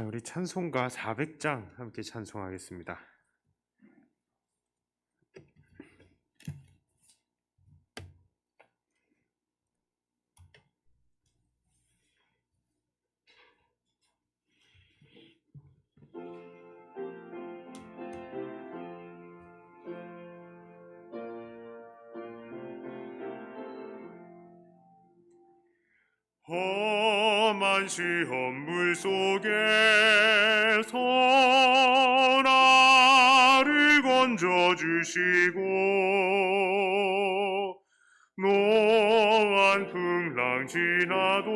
자, 우리 찬송가 400장 함께 찬송하겠습니다. 험한 시험물 속에서 나를 건져주시고 노한 풍랑 지나도록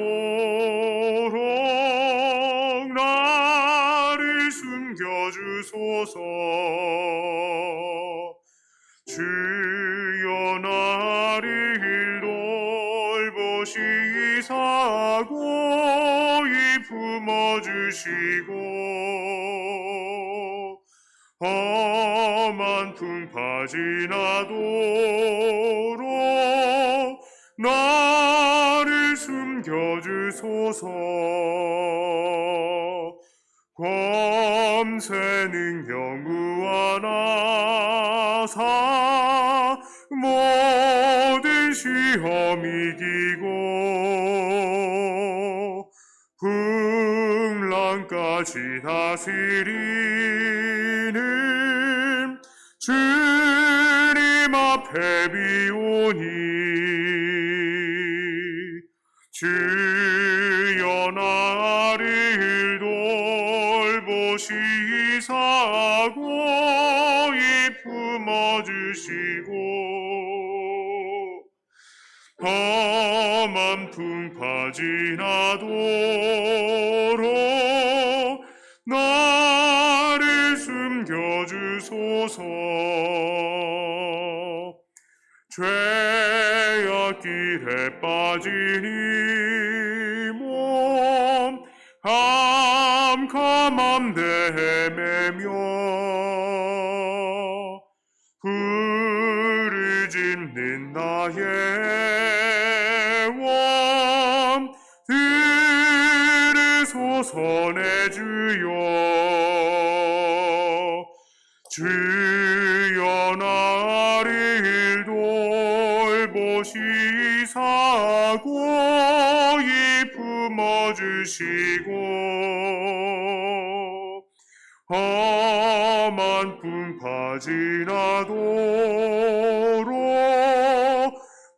나를 숨겨주소서. 주여 나를 돌보시사 고이 품어주시고 험한 풍파 지나도록 나를 숨겨주소서. 검새 능력 무한하사 모든 시험 이기고 풍랑까지 다스리는 주님 앞에 비오니 주여 나를 돌보시사 고이 품어주시고 험한 풍파 지나도록 나를 숨겨주소서. 죄악 길에 빠진 이 몸 캄캄함 헤매며 부르짖는 나의 원 들으소서. 내 주여 주여 나를 돌보시사 고이 품어주시고 험한 풍파 지나도록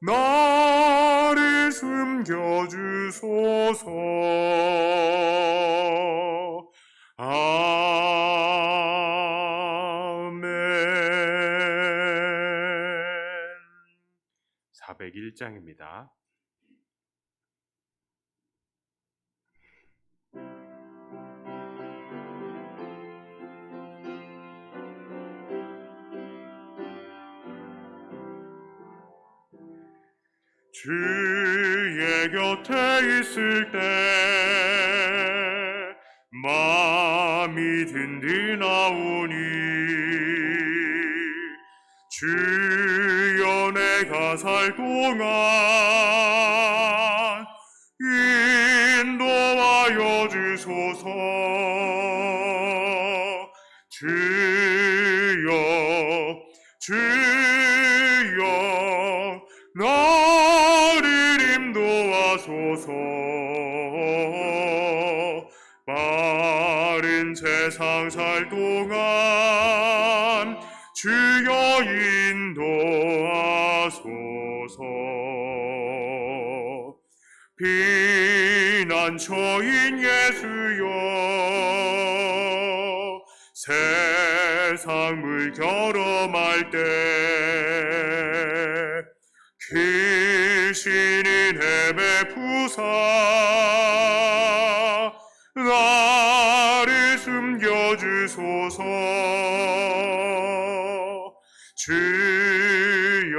나를 숨겨주소서. 아멘. 401장입니다. 주의 곁에 있을 때 마음이 든든하오니 주여 내가 살 동안 인도하여 주소서. 주여 나를 인도하소서. 빠른 세상 살 동안 주여 인도하소서. 피난처인 예수여 세상 물결험할 때 귀신인 헤매 부사 나를 숨겨주소서. 주여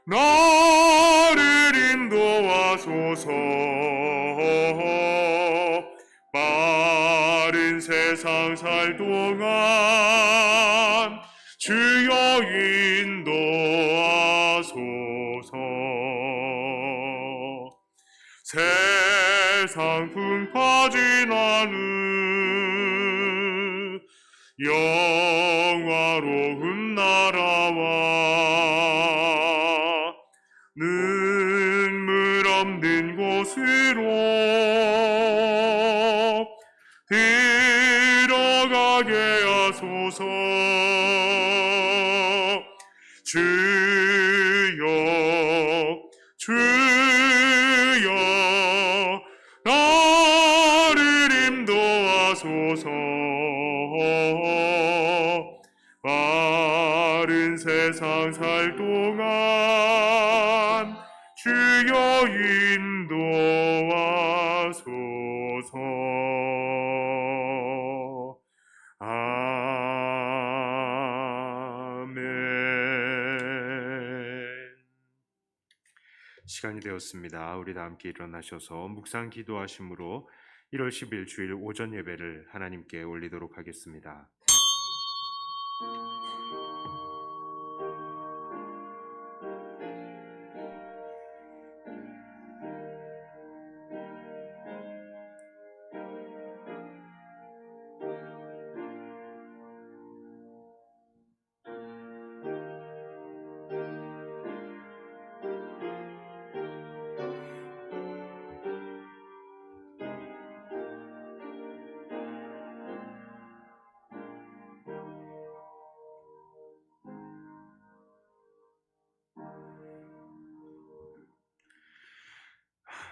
나를 인도하소서. 빠른 세상 살 동안 주여 인도하소서. 세상 풍파진 않은 영화로운 나라와 눈물 없는 곳으로 들어가게 하소서. 주여 주여 나를 인도하소서. 바른 세상 살 동안 주여 인도하소서. 시간이 되었습니다. 우리 다 함께 일어나셔서 묵상 기도하심으로 1월 10일 주일 오전 예배를 하나님께 올리도록 하겠습니다.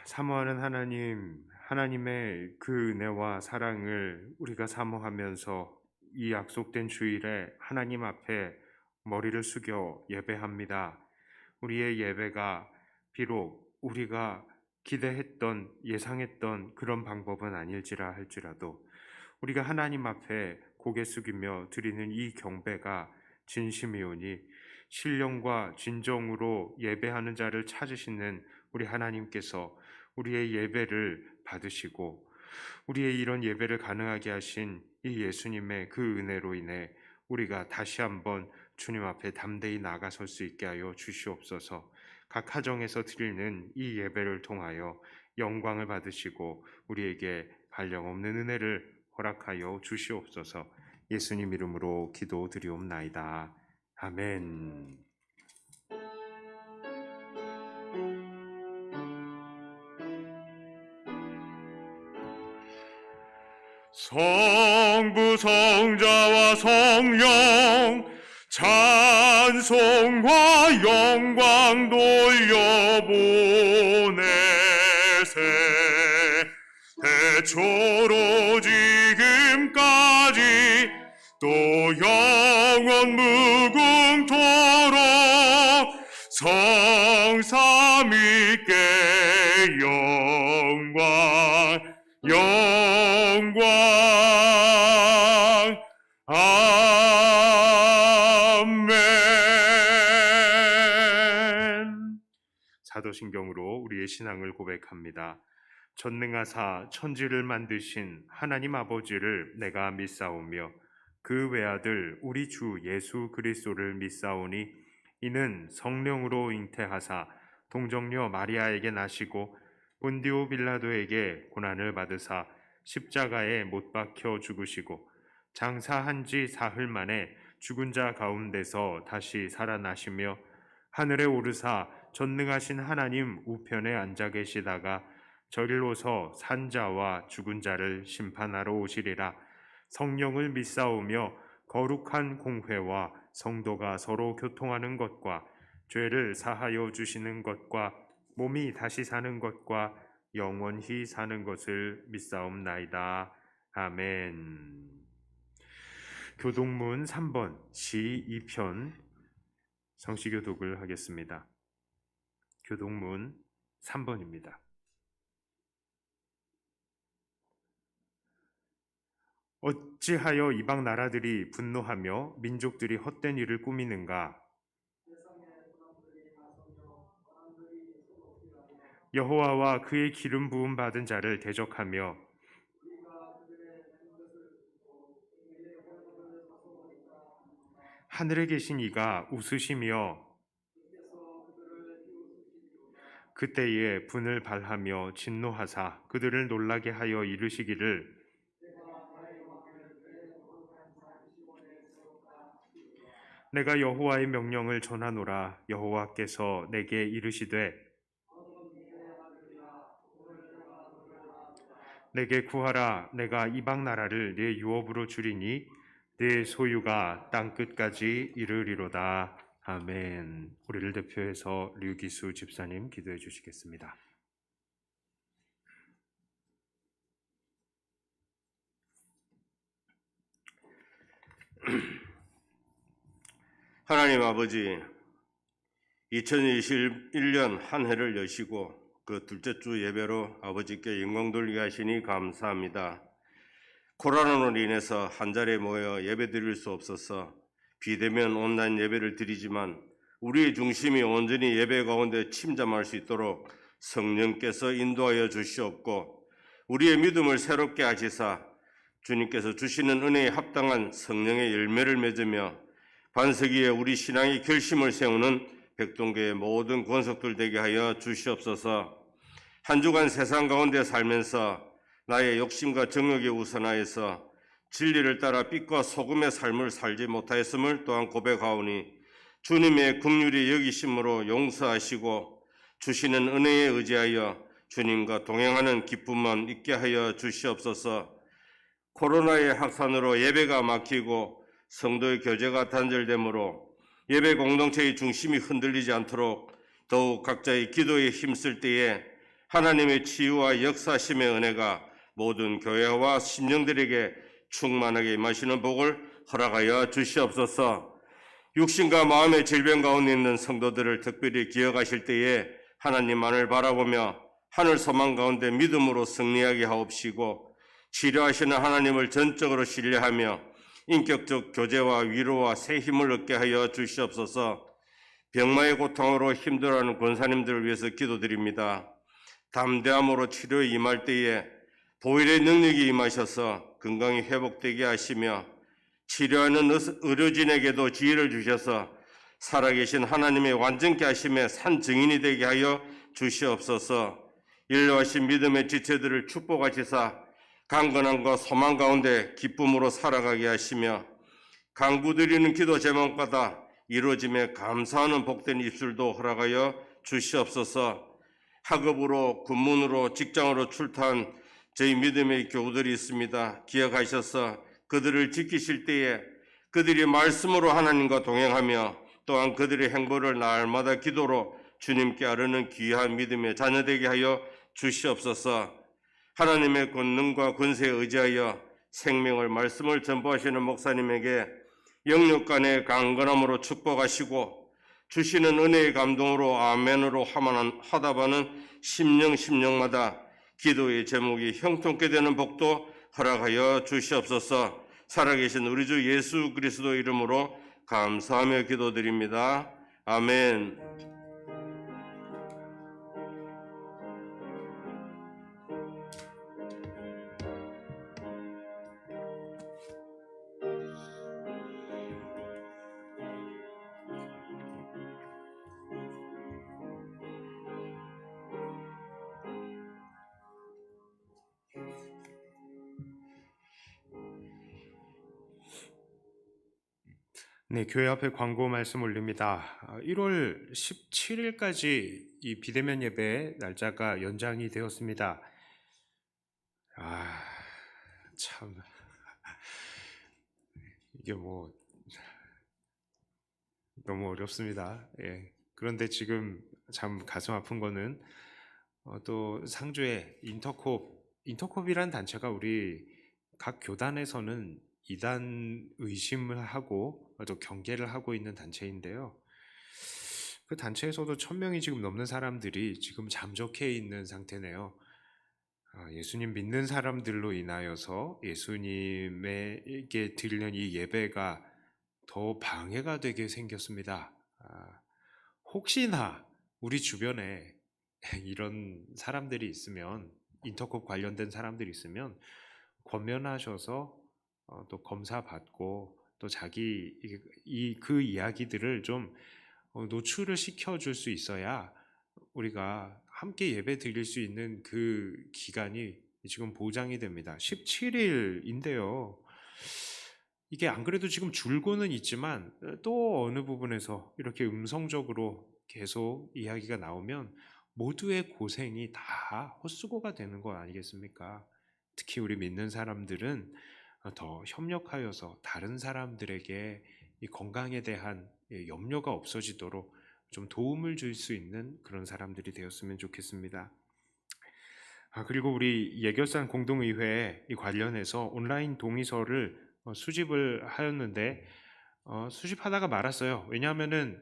사모하는 하나님, 하나님의 그 은혜와 사랑을 우리가 사모하면서 이 약속된 주일에 하나님 앞에 머리를 숙여 예배합니다. 우리의 예배가 비록 우리가 기대했던, 예상했던 그런 방법은 아닐지라 할지라도 우리가 하나님 앞에 고개 숙이며 드리는 이 경배가 진심이오니 신령과 진정으로 예배하는 자를 찾으시는 우리 하나님께서 우리의 예배를 받으시고 우리의 이런 예배를 가능하게 하신 이 예수님의 그 은혜로 인해 우리가 다시 한번 주님 앞에 담대히 나가설 수 있게 하여 주시옵소서. 각 가정에서 드리는 이 예배를 통하여 영광을 받으시고 우리에게 한량없는 은혜를 허락하여 주시옵소서. 예수님 이름으로 기도드리옵나이다. 아멘. 성부 성자와 성령 찬송과 영광 돌려보내세. 태초로 지금까지 또 영원 무궁토록 성삼위께 영광 아멘. 사도신경으로 우리의 신앙을 고백합니다. 전능하사 천지를 만드신 하나님 아버지를 내가 믿사오며 그 외아들 우리 주 예수 그리스도를 믿사오니 이는 성령으로 잉태하사 동정녀 마리아에게 나시고 본디오 빌라도에게 고난을 받으사 십자가에 못 박혀 죽으시고 장사한 지 사흘 만에 죽은 자 가운데서 다시 살아나시며 하늘에 오르사 전능하신 하나님 우편에 앉아 계시다가 저리로서 산자와 죽은 자를 심판하러 오시리라. 성령을 믿사오며 거룩한 공회와 성도가 서로 교통하는 것과 죄를 사하여 주시는 것과 몸이 다시 사는 것과 영원히 사는 것을 믿사옵나이다. 아멘. 교독문 3번 시 2편 성시교독을 하겠습니다. 교독문 3번입니다. 어찌하여 이방 나라들이 분노하며 민족들이 헛된 일을 꾸미는가? 여호와와 그의 기름 부음 받은 자를 대적하며 하늘에 계신 이가 웃으시며 그때에 분을 발하며 진노하사 그들을 놀라게 하여 이르시기를 내가 여호와의 명령을 전하노라. 여호와께서 내게 이르시되 내게 구하라. 내가 이방 나라를 네 유업으로 주리니 네 소유가 땅 끝까지 이르리로다. 아멘. 우리를 대표해서 류기수 집사님 기도해 주시겠습니다. 하나님 아버지, 2021년 한 해를 여시고 그 둘째 주 예배로 아버지께 영광 돌리게 하시니 감사합니다. 코로나로 인해서 한 자리에 모여 예배 드릴 수 없어서 비대면 온라인 예배를 드리지만 우리의 중심이 온전히 예배 가운데 침잠할 수 있도록 성령께서 인도하여 주시옵고 우리의 믿음을 새롭게 하시사 주님께서 주시는 은혜에 합당한 성령의 열매를 맺으며 반석 위에 우리 신앙의 결심을 세우는 백동교의 모든 권속들 되게 하여 주시옵소서. 한 주간 세상 가운데 살면서 나의 욕심과 정욕에 우선하여서 진리를 따라 빛과 소금의 삶을 살지 못하였음을 또한 고백하오니 주님의 긍휼히 여기심으로 용서하시고 주시는 은혜에 의지하여 주님과 동행하는 기쁨만 있게 하여 주시옵소서. 코로나의 확산으로 예배가 막히고 성도의 교제가 단절되므로 예배 공동체의 중심이 흔들리지 않도록 더욱 각자의 기도에 힘쓸 때에 하나님의 치유와 역사심의 은혜가 모든 교회와 신령들에게 충만하게 임하시는 복을 허락하여 주시옵소서. 육신과 마음의 질병 가운데 있는 성도들을 특별히 기억하실 때에 하나님만을 바라보며 하늘 소망 가운데 믿음으로 승리하게 하옵시고 치료하시는 하나님을 전적으로 신뢰하며 인격적 교제와 위로와 새 힘을 얻게 하여 주시옵소서. 병마의 고통으로 힘들어하는 권사님들을 위해서 기도드립니다. 담대함으로 치료에 임할 때에 보혈의 능력이 임하셔서 건강이 회복되게 하시며 치료하는 의료진에게도 지혜를 주셔서 살아계신 하나님의 완전케 하심의 산 증인이 되게 하여 주시옵소서. 인류하신 믿음의 지체들을 축복하시사 강건함과 소망 가운데 기쁨으로 살아가게 하시며 간구드리는 기도 제목마다 이루어짐에 감사하는 복된 입술도 허락하여 주시옵소서. 학업으로 군문으로 직장으로 출타한 저희 믿음의 교우들이 있습니다. 기억하셔서 그들을 지키실 때에 그들이 말씀으로 하나님과 동행하며 또한 그들의 행보를 날마다 기도로 주님께 아뢰는 귀한 믿음의 자녀 되게 하여 주시옵소서. 하나님의 권능과 권세에 의지하여 생명을 말씀을 전부하시는 목사님에게 영육 간의 강건함으로 축복하시고 주시는 은혜의 감동으로 아멘으로 하답하는 심령마다 기도의 제목이 형통케 되는 복도 허락하여 주시옵소서. 살아계신 우리 주 예수 그리스도 이름으로 감사하며 기도드립니다. 아멘. 네, 교회 앞에 광고 말씀 올립니다. 1월 17일까지 이 비대면 예배 날짜가 연장이 되었습니다. 참 이게 뭐 너무 어렵습니다. 예. 그런데 지금 참 가슴 아픈 거는 또 상주에 인터콥이란 단체가 우리 각 교단에서는 이단 의심을 하고 또 경계를 하고 있는 단체인데요. 그 단체에서도 1000명이 지금 넘는 사람들이 지금 잠적해 있는 상태네요. 예수님 믿는 사람들로 인하여서 예수님에게 드리는 이 예배가 더 방해가 되게 생겼습니다. 혹시나 우리 주변에 이런 사람들이 있으면, 인터콥 관련된 사람들이 있으면 권면하셔서 또 검사 받고 또 자기 그 이야기들을 좀 노출을 시켜줄 수 있어야 우리가 함께 예배 드릴 수 있는 그 기간이 지금 보장이 됩니다. 17일인데요. 이게 안 그래도 지금 줄고는 있지만 또 어느 부분에서 이렇게 음성적으로 계속 이야기가 나오면 모두의 고생이 다 헛수고가 되는 거 아니겠습니까? 특히 우리 믿는 사람들은 더 협력하여서 다른 사람들에게 이 건강에 대한 염려가 없어지도록 좀 도움을 줄 수 있는 그런 사람들이 되었으면 좋겠습니다. 그리고 우리 예결산 공동의회 이 관련해서 온라인 동의서를 수집을 하였는데 수집하다가 말았어요. 왜냐하면은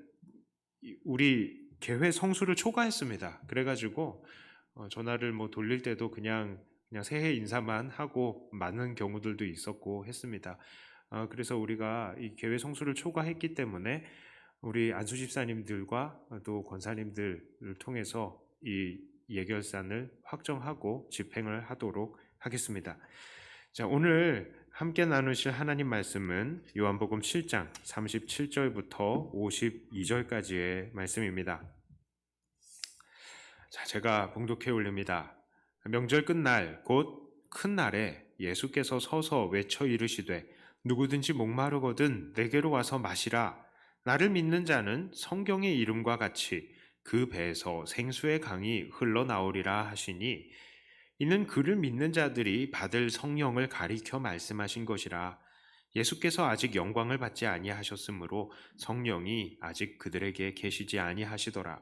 우리 개회 성수를 초과했습니다. 그래가지고 전화를 뭐 돌릴 때도 그냥 새해 인사만 하고 많은 경우들도 있었고 했습니다. 그래서 우리가 이 개회 성수를 초과했기 때문에 우리 안수 집사님들과 또 권사님들을 통해서 이 예결산을 확정하고 집행을 하도록 하겠습니다. 자, 오늘 함께 나누실 하나님 말씀은 요한복음 7장 37절부터 52절까지의 말씀입니다. 자, 제가 봉독해 올립니다. 명절 끝날 곧 큰 날에 예수께서 서서 외쳐 이르시되 누구든지 목마르거든 내게로 와서 마시라. 나를 믿는 자는 성경의 이름과 같이 그 배에서 생수의 강이 흘러나오리라 하시니 이는 그를 믿는 자들이 받을 성령을 가리켜 말씀하신 것이라. 예수께서 아직 영광을 받지 아니하셨으므로 성령이 아직 그들에게 계시지 아니하시더라.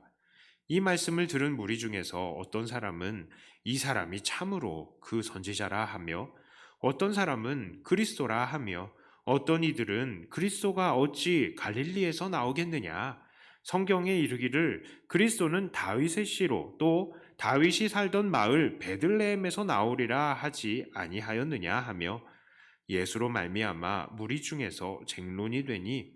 이 말씀을 들은 무리 중에서 어떤 사람은 이 사람이 참으로 그 선지자라 하며 어떤 사람은 그리스도라 하며 어떤 이들은 그리스도가 어찌 갈릴리에서 나오겠느냐. 성경에 이르기를 그리스도는 다윗의 씨로 또 다윗이 살던 마을 베들레헴에서 나오리라 하지 아니하였느냐 하며 예수로 말미암아 무리 중에서 쟁론이 되니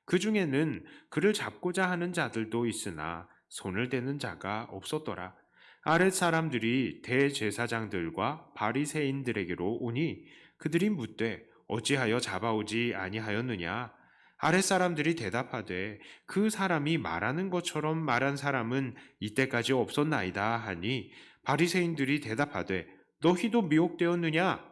그 중에는 그를 잡고자 하는 자들도 있으나 손을 대는 자가 없었더라. 아랫 사람들이 대제사장들과 바리새인들에게로 오니 그들이 묻되 어찌하여 잡아오지 아니하였느냐. 아랫 사람들이 대답하되 그 사람이 말하는 것처럼 말한 사람은 이때까지 없었나이다 하니 바리새인들이 대답하되 너희도 미혹되었느냐.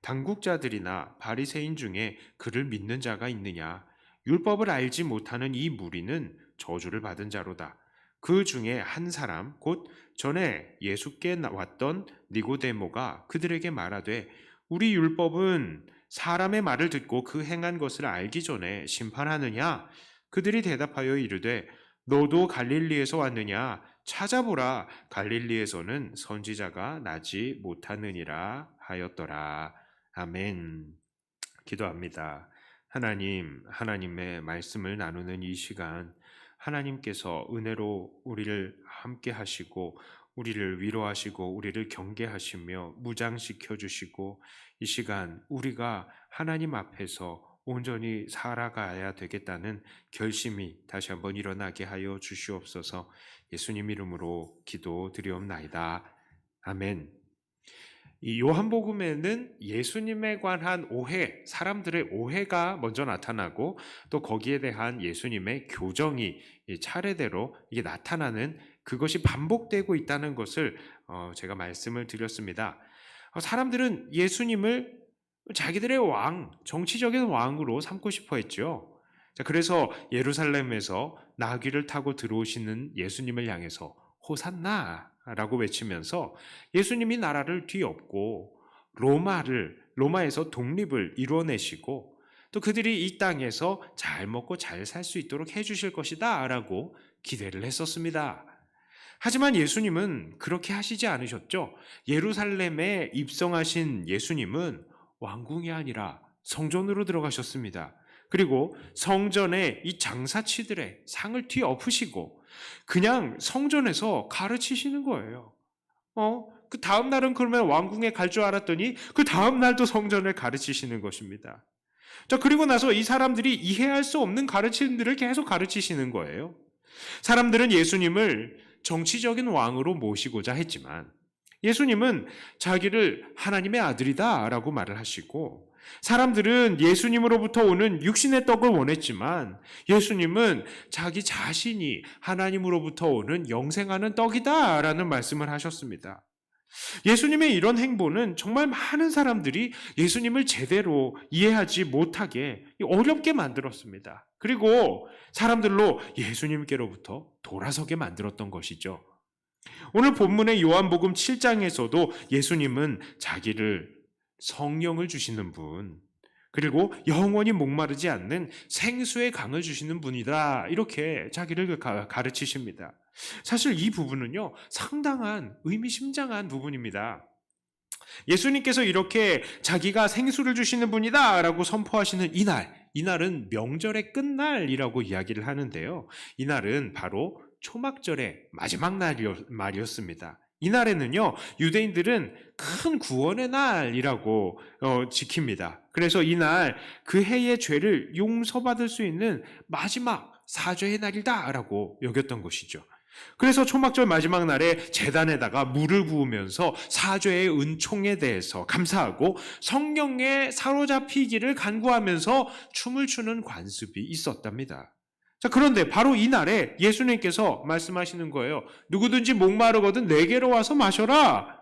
당국자들이나 바리새인 중에 그를 믿는 자가 있느냐. 율법을 알지 못하는 이 무리는 저주를 받은 자로다. 그 중에 한 사람 곧 전에 예수께 왔던 니고데모가 그들에게 말하되 우리 율법은 사람의 말을 듣고 그 행한 것을 알기 전에 심판하느냐? 그들이 대답하여 이르되 너도 갈릴리에서 왔느냐? 찾아보라. 갈릴리에서는 선지자가 나지 못하느니라 하였더라. 아멘. 기도합니다. 하나님, 하나님의 말씀을 나누는 이 시간 하나님께서 은혜로 우리를 함께 하시고 우리를 위로하시고 우리를 경계하시며 무장시켜 주시고 이 시간 우리가 하나님 앞에서 온전히 살아가야 되겠다는 결심이 다시 한번 일어나게 하여 주시옵소서. 예수님 이름으로 기도드리옵나이다. 아멘. 이 요한복음에는 예수님에 관한 오해, 사람들의 오해가 먼저 나타나고 또 거기에 대한 예수님의 교정이 차례대로 이게 나타나는 그것이 반복되고 있다는 것을 제가 말씀을 드렸습니다. 사람들은 예수님을 자기들의 왕, 정치적인 왕으로 삼고 싶어 했죠. 자, 그래서 예루살렘에서 나귀를 타고 들어오시는 예수님을 향해서 호산나라고 외치면서 예수님이 나라를 뒤엎고 로마에서 독립을 이루어내시고 또 그들이 이 땅에서 잘 먹고 잘 살 수 있도록 해주실 것이다 라고 기대를 했었습니다. 하지만 예수님은 그렇게 하시지 않으셨죠. 예루살렘에 입성하신 예수님은 왕궁이 아니라 성전으로 들어가셨습니다. 그리고 성전에 이 장사치들의 상을 뒤엎으시고 그냥 성전에서 가르치시는 거예요. 그 다음 날은 그러면 왕궁에 갈 줄 알았더니 그 다음 날도 성전을 가르치시는 것입니다. 자, 그리고 나서 이 사람들이 이해할 수 없는 가르침들을 계속 가르치시는 거예요. 사람들은 예수님을 정치적인 왕으로 모시고자 했지만 예수님은 자기를 하나님의 아들이다 라고 말을 하시고 사람들은 예수님으로부터 오는 육신의 떡을 원했지만 예수님은 자기 자신이 하나님으로부터 오는 영생하는 떡이다라는 말씀을 하셨습니다. 예수님의 이런 행보는 정말 많은 사람들이 예수님을 제대로 이해하지 못하게 어렵게 만들었습니다. 그리고 사람들로 예수님께로부터 돌아서게 만들었던 것이죠. 오늘 본문의 요한복음 7장에서도 예수님은 자기를 성령을 주시는 분, 그리고 영원히 목마르지 않는 생수의 강을 주시는 분이다, 이렇게 자기를 가르치십니다. 사실 이 부분은요, 상당한 의미심장한 부분입니다. 예수님께서 이렇게 자기가 생수를 주시는 분이다 라고 선포하시는 이날은 명절의 끝날이라고 이야기를 하는데요. 이날은 바로 초막절의 마지막 말이었습니다. 이날에는요, 유대인들은 큰 구원의 날이라고 지킵니다. 그래서 이날 그 해의 죄를 용서받을 수 있는 마지막 사죄의 날이다라고 여겼던 것이죠. 그래서 초막절 마지막 날에 제단에다가 물을 부으면서 사죄의 은총에 대해서 감사하고 성령에 사로잡히기를 간구하면서 춤을 추는 관습이 있었답니다. 자, 그런데 바로 이날에 예수님께서 말씀하시는 거예요. 누구든지 목마르거든 내게로 와서 마셔라.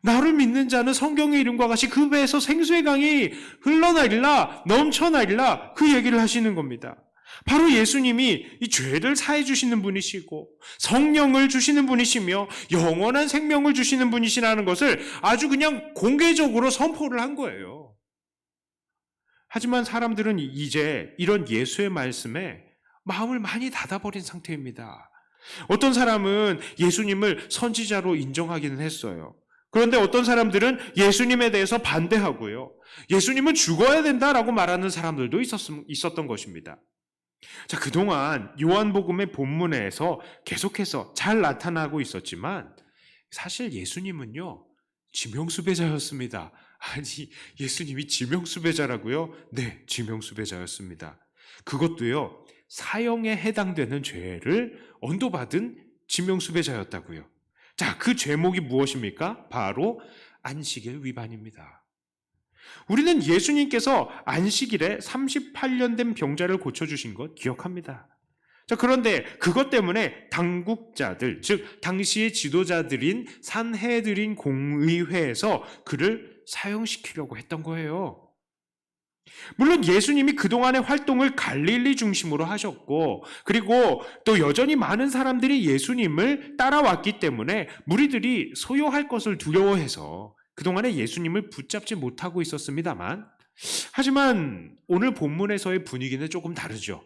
나를 믿는 자는 성경의 이름과 같이 그 배에서 생수의 강이 흘러나리라, 넘쳐나리라, 그 얘기를 하시는 겁니다. 바로 예수님이 이 죄를 사해 주시는 분이시고 성령을 주시는 분이시며 영원한 생명을 주시는 분이시라는 것을 아주 그냥 공개적으로 선포를 한 거예요. 하지만 사람들은 이제 이런 예수의 말씀에 마음을 많이 닫아버린 상태입니다. 어떤 사람은 예수님을 선지자로 인정하기는 했어요. 그런데 어떤 사람들은 예수님에 대해서 반대하고요. 예수님은 죽어야 된다라고 말하는 사람들도 있었던 것입니다. 자, 그동안 요한복음의 본문에서 계속해서 잘 나타나고 있었지만 사실 예수님은요, 지명수배자였습니다. 아니, 예수님이 지명수배자라고요? 네, 지명수배자였습니다. 그것도요, 사형에 해당되는 죄를 언도받은 지명수배자였다고요. 자, 그 죄목이 무엇입니까? 바로 안식일 위반입니다. 우리는 예수님께서 안식일에 38년 된 병자를 고쳐주신 것 기억합니다. 자, 그런데 그것 때문에 당국자들, 즉 당시의 지도자들인 산헤드린 공의회에서 그를 사형시키려고 했던 거예요. 물론 예수님이 그동안의 활동을 갈릴리 중심으로 하셨고, 그리고 또 여전히 많은 사람들이 예수님을 따라왔기 때문에 무리들이 소요할 것을 두려워해서 그동안에 예수님을 붙잡지 못하고 있었습니다만, 하지만 오늘 본문에서의 분위기는 조금 다르죠.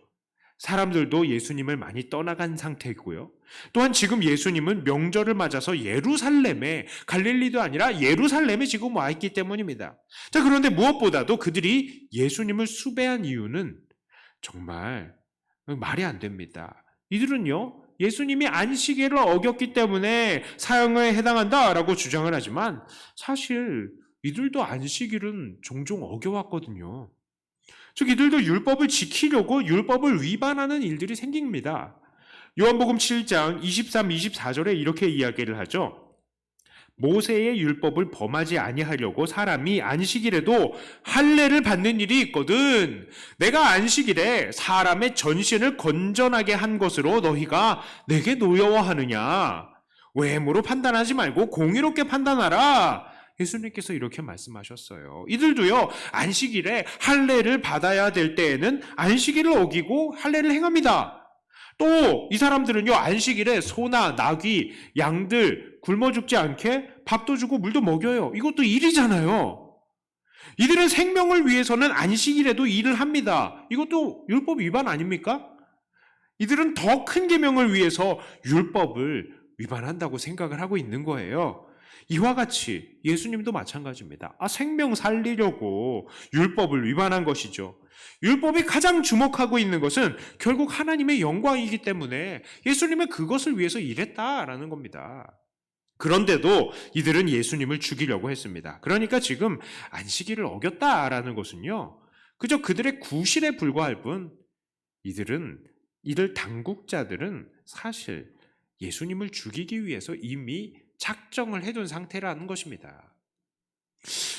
사람들도 예수님을 많이 떠나간 상태이고요. 또한 지금 예수님은 명절을 맞아서 예루살렘에, 갈릴리도 아니라 예루살렘에 지금 와 있기 때문입니다. 자, 그런데 무엇보다도 그들이 예수님을 수배한 이유는 정말 말이 안 됩니다. 이들은요, 예수님이 안식일을 어겼기 때문에 사형에 해당한다라고 주장을 하지만 사실 이들도 안식일은 종종 어겨왔거든요. 즉 이들도 율법을 지키려고 율법을 위반하는 일들이 생깁니다. 요한복음 7장 23, 24절에 이렇게 이야기를 하죠. 모세의 율법을 범하지 아니하려고 사람이 안식일에도 할례를 받는 일이 있거든. 내가 안식일에 사람의 전신을 건전하게 한 것으로 너희가 내게 노여워하느냐. 외모로 판단하지 말고 공의롭게 판단하라. 예수님께서 이렇게 말씀하셨어요. 이들도요, 안식일에 할례를 받아야 될 때에는 안식일을 어기고 할례를 행합니다. 또 이 사람들은요, 안식일에 소나 나귀, 양들 굶어 죽지 않게 밥도 주고 물도 먹여요. 이것도 일이잖아요. 이들은 생명을 위해서는 안식일에도 일을 합니다. 이것도 율법 위반 아닙니까? 이들은 더 큰 계명을 위해서 율법을 위반한다고 생각을 하고 있는 거예요. 이와 같이 예수님도 마찬가지입니다. 생명 살리려고 율법을 위반한 것이죠. 율법이 가장 주목하고 있는 것은 결국 하나님의 영광이기 때문에 예수님은 그것을 위해서 일했다라는 겁니다. 그런데도 이들은 예수님을 죽이려고 했습니다. 그러니까 지금 안식일을 어겼다라는 것은요, 그저 그들의 구실에 불과할 뿐 이들 당국자들은 사실 예수님을 죽이기 위해서 이미 작정을 해둔 상태라는 것입니다.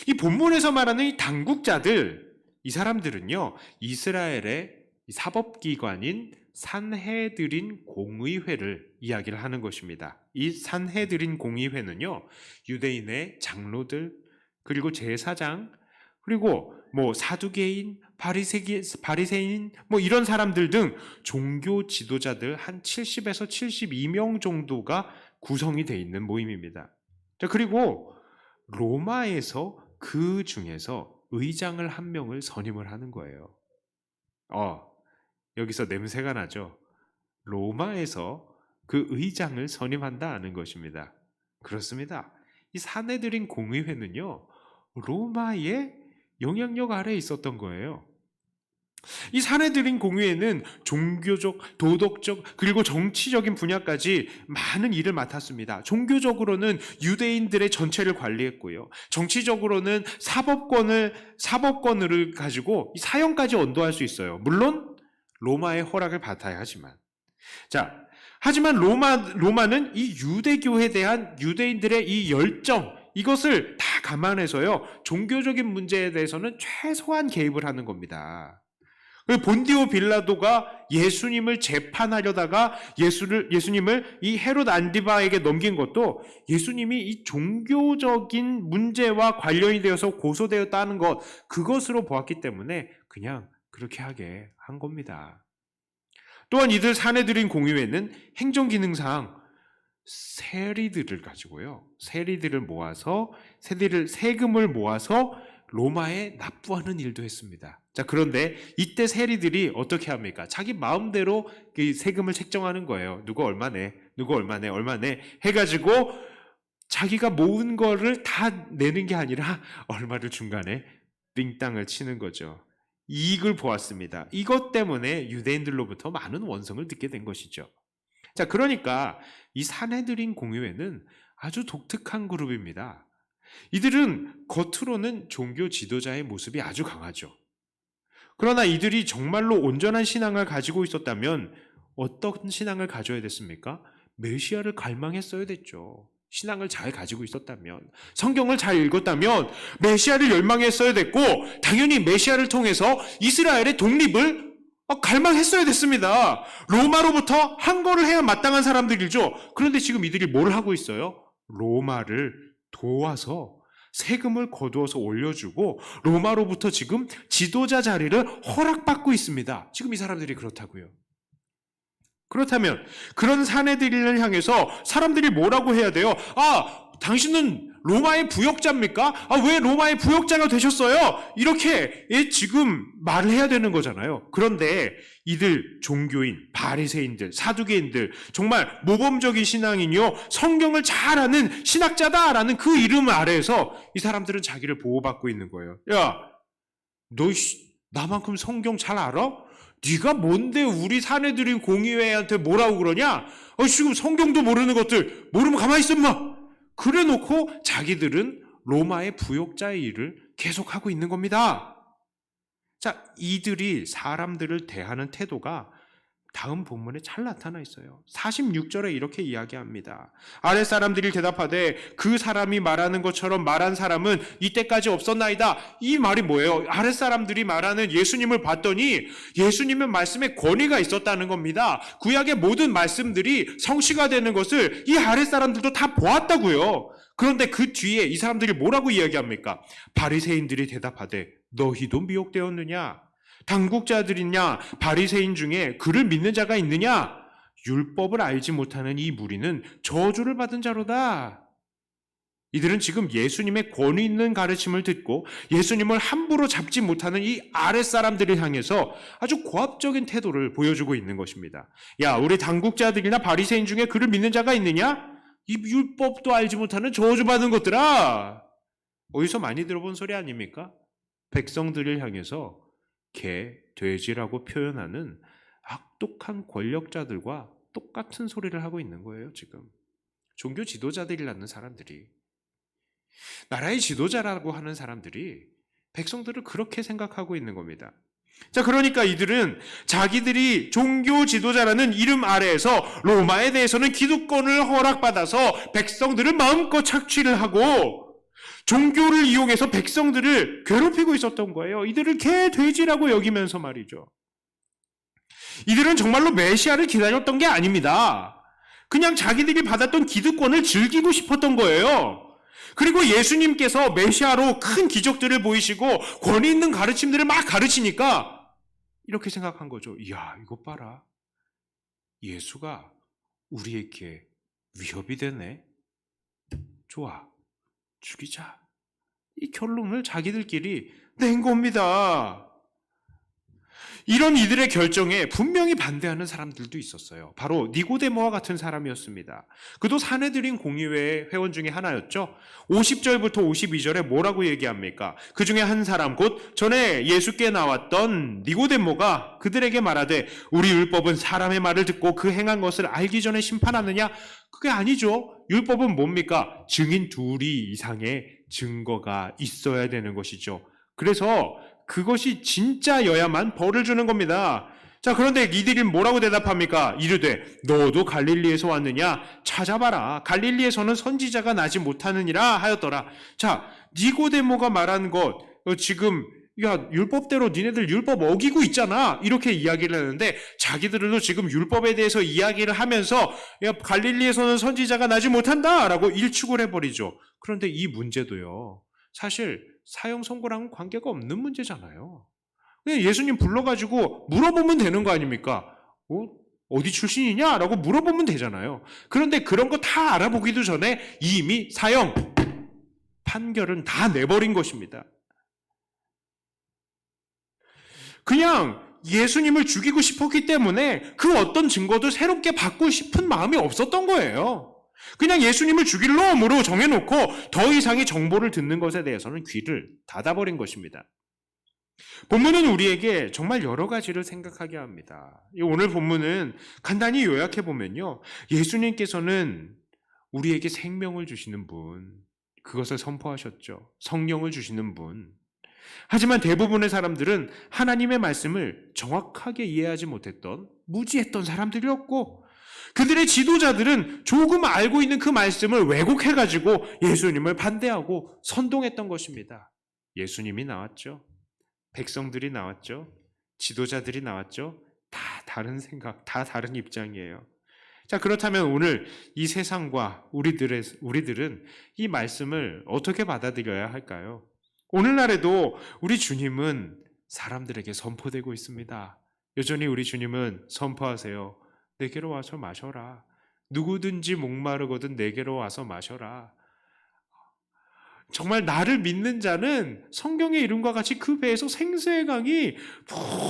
이 본문에서 말하는 이 당국자들, 이 사람들은요, 이스라엘의 사법기관인 산헤드린 공의회를 이야기를 하는 것입니다. 이 산헤드린 공의회는요, 유대인의 장로들, 그리고 제사장, 그리고 사두개인, 바리새인 이런 사람들 등 종교 지도자들 한 70에서 72명 정도가 구성이 되어 있는 모임입니다. 자, 그리고 로마에서 그 중에서 의장을 한 명을 선임을 하는 거예요. 여기서 냄새가 나죠? 로마에서 그 의장을 선임한다는 것입니다. 그렇습니다. 이 산헤드린 공의회는요, 로마의 영향력 아래에 있었던 거예요. 이 산헤드린 공의회는 종교적, 도덕적, 그리고 정치적인 분야까지 많은 일을 맡았습니다. 종교적으로는 유대인들의 전체를 관리했고요. 정치적으로는 사법권을 가지고 사형까지 언도할 수 있어요. 물론 로마의 허락을 받아야 하지만. 자, 하지만 로마는 이 유대교에 대한 유대인들의 이 열정, 이것을 다 감안해서요, 종교적인 문제에 대해서는 최소한 개입을 하는 겁니다. 본디오 빌라도가 예수님을 재판하려다가 예수님을 이 헤롯 안디바에게 넘긴 것도 예수님이 이 종교적인 문제와 관련이 되어서 고소되었다는 것, 그것으로 보았기 때문에 그냥 그렇게 하게 한 겁니다. 또한 이들 산헤드린 공의회는 행정기능상 세리들을 가지고요, 세금을 모아서 로마에 납부하는 일도 했습니다. 자, 그런데 이때 세리들이 어떻게 합니까? 자기 마음대로 세금을 책정하는 거예요. 누구 얼마 내 해가지고 자기가 모은 거를 다 내는 게 아니라 얼마를 중간에 띵땅을 치는 거죠. 이익을 보았습니다. 이것 때문에 유대인들로부터 많은 원성을 듣게 된 것이죠. 자, 그러니까 이 산헤드린 공의회는 아주 독특한 그룹입니다. 이들은 겉으로는 종교 지도자의 모습이 아주 강하죠. 그러나 이들이 정말로 온전한 신앙을 가지고 있었다면 어떤 신앙을 가져야 됐습니까? 메시아를 갈망했어야 됐죠. 신앙을 잘 가지고 있었다면, 성경을 잘 읽었다면 메시아를 열망했어야 됐고, 당연히 메시아를 통해서 이스라엘의 독립을 갈망했어야 됐습니다. 로마로부터 항거를 해야 마땅한 사람들이죠. 그런데 지금 이들이 뭘 하고 있어요? 로마를 도와서 세금을 거두어서 올려주고 로마로부터 지금 지도자 자리를 허락받고 있습니다. 지금 이 사람들이 그렇다고요. 그렇다면 그런 사내들을 향해서 사람들이 뭐라고 해야 돼요? 당신은 로마의 부역자입니까? 왜 로마의 부역자가 되셨어요? 이렇게 지금 말을 해야 되는 거잖아요. 그런데 이들 종교인, 바리새인들, 사두개인들, 정말 모범적인 신앙인이요, 성경을 잘 아는 신학자다라는 그 이름 아래에서 이 사람들은 자기를 보호받고 있는 거예요. 야, 너 나만큼 성경 잘 알아? 네가 뭔데 우리 사내들인 공의회한테 뭐라고 그러냐? 지금 성경도 모르는 것들 모르면 가만히 있어 마. 그래 놓고 자기들은 로마의 부역자의 일을 계속하고 있는 겁니다. 자, 이들이 사람들을 대하는 태도가 다음 본문에 잘 나타나 있어요. 46절에 이렇게 이야기합니다. 아랫사람들이 대답하되 그 사람이 말하는 것처럼 말한 사람은 이때까지 없었나이다. 이 말이 뭐예요? 아랫사람들이 말하는 예수님을 봤더니 예수님의 말씀에 권위가 있었다는 겁니다. 구약의 모든 말씀들이 성취가 되는 것을 이 아랫사람들도 다 보았다고요. 그런데 그 뒤에 이 사람들이 뭐라고 이야기합니까? 바리새인들이 대답하되 너희도 미혹되었느냐? 당국자들이냐 바리새인 중에 그를 믿는 자가 있느냐? 율법을 알지 못하는 이 무리는 저주를 받은 자로다. 이들은 지금 예수님의 권위 있는 가르침을 듣고 예수님을 함부로 잡지 못하는 이 아랫사람들을 향해서 아주 고압적인 태도를 보여주고 있는 것입니다. 야, 우리 당국자들이나 바리새인 중에 그를 믿는 자가 있느냐? 이 율법도 알지 못하는 저주받은 것들아. 어디서 많이 들어본 소리 아닙니까? 백성들을 향해서 개, 돼지라고 표현하는 악독한 권력자들과 똑같은 소리를 하고 있는 거예요, 지금. 종교 지도자들이라는 사람들이, 나라의 지도자라고 하는 사람들이 백성들을 그렇게 생각하고 있는 겁니다. 자, 그러니까 이들은 자기들이 종교 지도자라는 이름 아래에서 로마에 대해서는 기득권을 허락받아서 백성들을 마음껏 착취를 하고 종교를 이용해서 백성들을 괴롭히고 있었던 거예요. 이들을 개, 돼지라고 여기면서 말이죠. 이들은 정말로 메시아를 기다렸던 게 아닙니다. 그냥 자기들이 받았던 기득권을 즐기고 싶었던 거예요. 그리고 예수님께서 메시아로 큰 기적들을 보이시고 권위 있는 가르침들을 막 가르치니까 이렇게 생각한 거죠. 이야, 이것 봐라. 예수가 우리에게 위협이 되네. 좋아, 죽이자. 이 결론을 자기들끼리 낸 겁니다. 이런 이들의 결정에 분명히 반대하는 사람들도 있었어요. 바로 니고데모와 같은 사람이었습니다. 그도 사내들인 공의회 회원 중에 하나였죠. 50절부터 52절에 뭐라고 얘기합니까? 그 중에 한 사람, 곧 전에 예수께 나왔던 니고데모가 그들에게 말하되 우리 율법은 사람의 말을 듣고 그 행한 것을 알기 전에 심판하느냐? 그게 아니죠. 율법은 뭡니까? 증인 둘이 이상의 증거가 있어야 되는 것이죠. 그래서 그것이 진짜여야만 벌을 주는 겁니다. 자, 그런데 이들이 뭐라고 대답합니까? 이르되 너도 갈릴리에서 왔느냐? 찾아봐라. 갈릴리에서는 선지자가 나지 못하느니라 하였더라. 자, 니고데모가 말한 것 지금 야, 율법대로 니네들 율법 어기고 있잖아. 이렇게 이야기를 하는데 자기들도 지금 율법에 대해서 이야기를 하면서 야, 갈릴리에서는 선지자가 나지 못한다라고 일축을 해버리죠. 그런데 이 문제도요. 사실 사형 선고랑은 관계가 없는 문제잖아요. 그냥 예수님 불러가지고 물어보면 되는 거 아닙니까? 어디 출신이냐? 라고 물어보면 되잖아요. 그런데 그런 거 다 알아보기도 전에 이미 사형, 판결은 다 내버린 것입니다. 그냥 예수님을 죽이고 싶었기 때문에 그 어떤 증거도 새롭게 받고 싶은 마음이 없었던 거예요. 그냥 예수님을 죽일 놈으로 정해놓고 더 이상의 정보를 듣는 것에 대해서는 귀를 닫아버린 것입니다. 본문은 우리에게 정말 여러 가지를 생각하게 합니다. 오늘 본문은 간단히 요약해보면요. 예수님께서는 우리에게 생명을 주시는 분, 그것을 선포하셨죠. 성령을 주시는 분. 하지만 대부분의 사람들은 하나님의 말씀을 정확하게 이해하지 못했던 무지했던 사람들이었고 그들의 지도자들은 조금 알고 있는 그 말씀을 왜곡해가지고 예수님을 반대하고 선동했던 것입니다. 예수님이 나왔죠. 백성들이 나왔죠. 지도자들이 나왔죠. 다 다른 생각, 다 다른 입장이에요. 자, 그렇다면 오늘 이 세상과 우리들은 이 말씀을 어떻게 받아들여야 할까요? 오늘날에도 우리 주님은 사람들에게 선포되고 있습니다. 여전히 우리 주님은 선포하세요. 내게로 와서 마셔라. 누구든지 목마르거든 내게로 와서 마셔라. 정말 나를 믿는 자는 성경의 이름과 같이 그 배에서 생수의 강이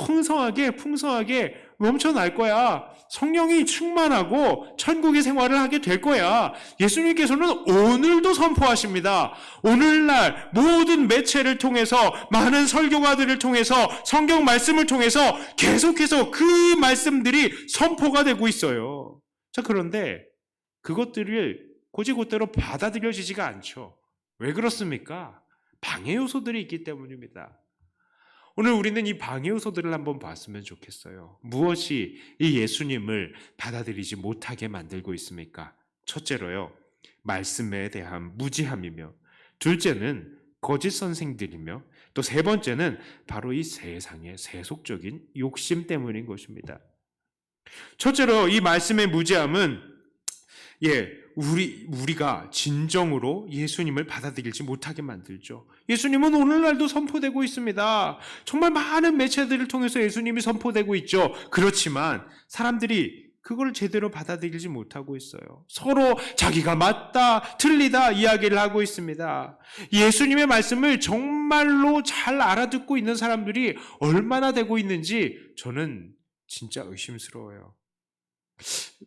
풍성하게 넘쳐날 거야. 성령이 충만하고 천국의 생활을 하게 될 거야. 예수님께서는 오늘도 선포하십니다. 오늘날 모든 매체를 통해서 많은 설교가들을 통해서 성경 말씀을 통해서 계속해서 그 말씀들이 선포가 되고 있어요. 자, 그런데 그것들을 곧이곧대로 받아들여지지가 않죠. 왜 그렇습니까? 방해 요소들이 있기 때문입니다. 오늘 우리는 이 방해 요소들을 한번 봤으면 좋겠어요. 무엇이 이 예수님을 받아들이지 못하게 만들고 있습니까? 첫째로요, 말씀에 대한 무지함이며, 둘째는 거짓 선생들이며, 또 세 번째는 바로 이 세상의 세속적인 욕심 때문인 것입니다. 첫째로 이 말씀의 무지함은 우리가 진정으로 예수님을 받아들이지 못하게 만들죠. 예수님은 오늘날도 선포되고 있습니다. 정말 많은 매체들을 통해서 예수님이 선포되고 있죠. 그렇지만 사람들이 그걸 제대로 받아들이지 못하고 있어요. 서로 자기가 맞다, 틀리다 이야기를 하고 있습니다. 예수님의 말씀을 정말로 잘 알아듣고 있는 사람들이 얼마나 되고 있는지 저는 진짜 의심스러워요.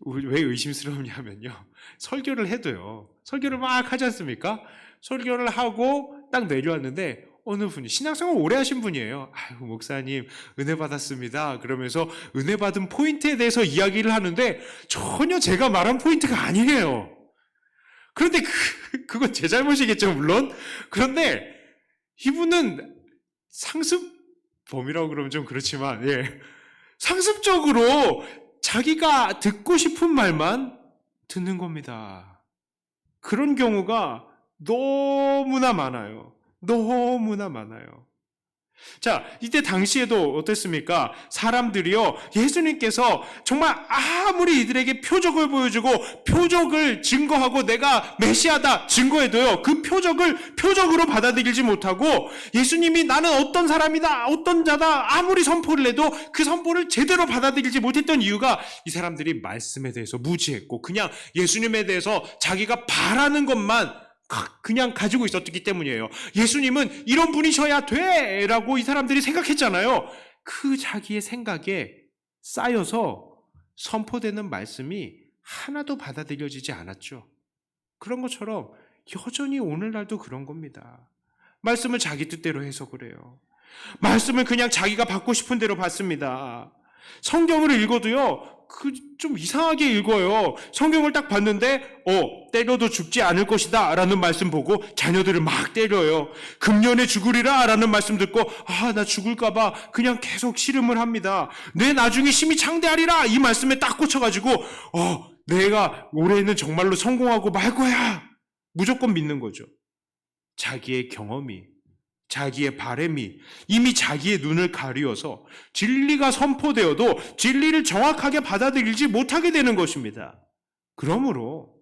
왜 의심스러우냐면요. 설교를 해도요. 설교를 막 하지 않습니까? 설교를 하고 딱 내려왔는데 어느 분이 신앙생활 오래 하신 분이에요. 아유, 목사님 은혜 받았습니다. 그러면서 은혜 받은 포인트에 대해서 이야기를 하는데 전혀 제가 말한 포인트가 아니에요. 그런데 그건 제 잘못이겠죠, 물론. 그런데 이분은 상습범이라고 그러면 좀 그렇지만 상습적으로 자기가 듣고 싶은 말만 듣는 겁니다. 그런 경우가 너무나 많아요. 너무나 많아요. 자, 이때 당시에도 어땠습니까? 사람들이요, 예수님께서 정말 아무리 이들에게 표적을 보여주고 표적을 증거하고 내가 메시아다 증거해도요, 그 표적을 표적으로 받아들이지 못하고 예수님이 나는 어떤 사람이다, 어떤 자다 아무리 선포를 해도 그 선포를 제대로 받아들이지 못했던 이유가 이 사람들이 말씀에 대해서 무지했고 그냥 예수님에 대해서 자기가 바라는 것만 그냥 가지고 있었기 때문이에요. 예수님은 이런 분이셔야 돼! 라고 이 사람들이 생각했잖아요. 그 자기의 생각에 쌓여서 선포되는 말씀이 하나도 받아들여지지 않았죠. 그런 것처럼 여전히 오늘날도 그런 겁니다. 말씀을 자기 뜻대로 해석을 해요. 말씀을 그냥 자기가 받고 싶은 대로 받습니다. 성경을 읽어도요, 좀 이상하게 읽어요. 성경을 딱 봤는데, 때려도 죽지 않을 것이다 라는 말씀 보고 자녀들을 막 때려요. 금년에 죽으리라 라는 말씀 듣고, 나 죽을까봐 그냥 계속 씨름을 합니다. 내 나중에 심히 창대하리라 이 말씀에 딱 꽂혀가지고, 내가 올해는 정말로 성공하고 말 거야. 무조건 믿는 거죠. 자기의 경험이, 자기의 바램이 이미 자기의 눈을 가리워서 진리가 선포되어도 진리를 정확하게 받아들이지 못하게 되는 것입니다. 그러므로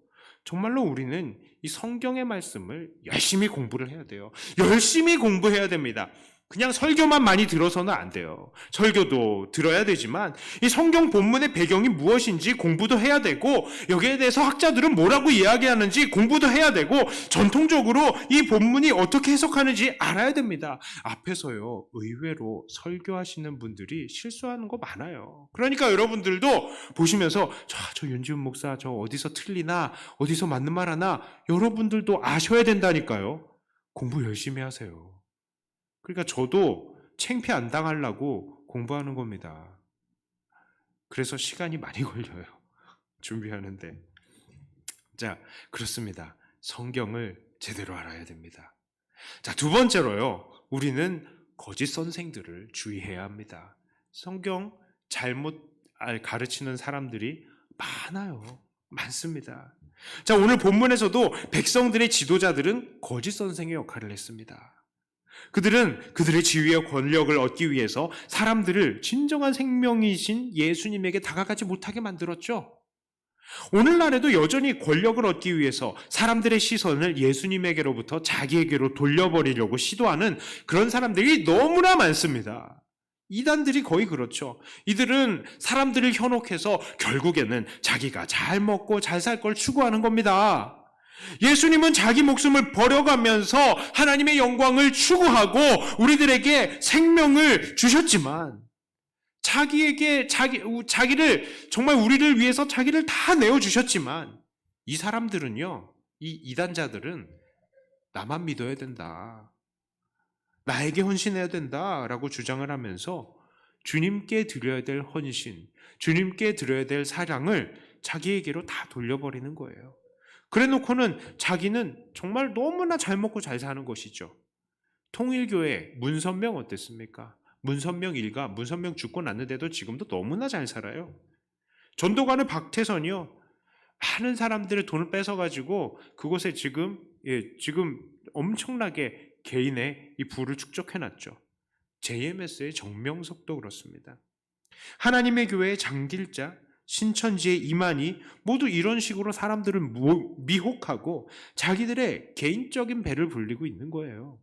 정말로 우리는 이 성경의 말씀을 열심히 공부를 해야 돼요. 열심히 공부해야 됩니다. 그냥 설교만 많이 들어서는 안 돼요. 설교도 들어야 되지만 이 성경 본문의 배경이 무엇인지 공부도 해야 되고 여기에 대해서 학자들은 뭐라고 이야기하는지 공부도 해야 되고 전통적으로 이 본문이 어떻게 해석하는지 알아야 됩니다. 앞에서요, 의외로 설교하시는 분들이 실수하는 거 많아요. 그러니까 여러분들도 보시면서 저 윤지훈 목사 저 어디서 틀리나 어디서 맞는 말 하나 여러분들도 아셔야 된다니까요. 공부 열심히 하세요. 그러니까 저도 창피 안 당하려고 공부하는 겁니다. 그래서 시간이 많이 걸려요. 준비하는데. 자, 그렇습니다. 성경을 제대로 알아야 됩니다. 자, 두 번째로요. 우리는 거짓 선생들을 주의해야 합니다. 성경 잘못 가르치는 사람들이 많아요. 많습니다. 자, 오늘 본문에서도 백성들의 지도자들은 거짓 선생의 역할을 했습니다. 그들은 그들의 지위와 권력을 얻기 위해서 사람들을 진정한 생명이신 예수님에게 다가가지 못하게 만들었죠. 오늘날에도 여전히 권력을 얻기 위해서 사람들의 시선을 예수님에게로부터 자기에게로 돌려버리려고 시도하는 그런 사람들이 너무나 많습니다. 이단들이 거의 그렇죠. 이들은 사람들을 현혹해서 결국에는 자기가 잘 먹고 잘 살 걸 추구하는 겁니다. 예수님은 자기 목숨을 버려가면서 하나님의 영광을 추구하고 우리들에게 생명을 주셨지만 자기를 정말 우리를 위해서 자기를 다 내어주셨지만 이 사람들은요, 이 이단자들은 나만 믿어야 된다, 나에게 헌신해야 된다라고 주장을 하면서 주님께 드려야 될 헌신, 주님께 드려야 될 사랑을 자기에게로 다 돌려버리는 거예요. 그래놓고는 자기는 정말 너무나 잘 먹고 잘 사는 것이죠. 통일교회 문선명 어땠습니까? 문선명 일가, 문선명 죽고 났는데도 지금도 너무나 잘 살아요. 전도관의 박태선이요, 많은 사람들의 돈을 뺏어가지고 그곳에 지금 엄청나게 개인의 이 부를 축적해놨죠. JMS의 정명석도 그렇습니다. 하나님의 교회의 장길자, 신천지의 이만희 모두 이런 식으로 사람들을 미혹하고 자기들의 개인적인 배를 불리고 있는 거예요.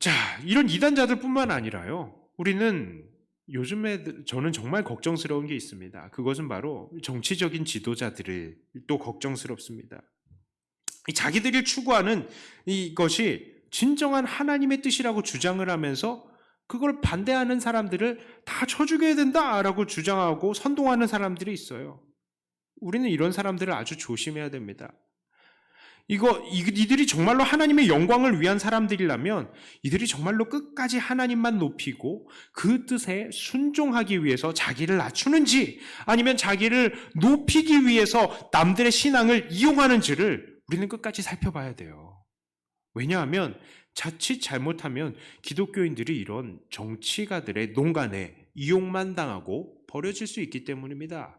자, 이런 이단자들뿐만 아니라요, 우리는 요즘에 저는 정말 걱정스러운 게 있습니다. 그것은 바로 정치적인 지도자들을 또 걱정스럽습니다. 자기들이 추구하는 이것이 진정한 하나님의 뜻이라고 주장을 하면서 그걸 반대하는 사람들을 다 쳐죽여야 된다라고 주장하고 선동하는 사람들이 있어요. 우리는 이런 사람들을 아주 조심해야 됩니다. 이들이 정말로 하나님의 영광을 위한 사람들이라면 이들이 정말로 끝까지 하나님만 높이고 그 뜻에 순종하기 위해서 자기를 낮추는지 아니면 자기를 높이기 위해서 남들의 신앙을 이용하는지를 우리는 끝까지 살펴봐야 돼요. 왜냐하면 자칫 잘못하면 기독교인들이 이런 정치가들의 농간에 이용만 당하고 버려질 수 있기 때문입니다.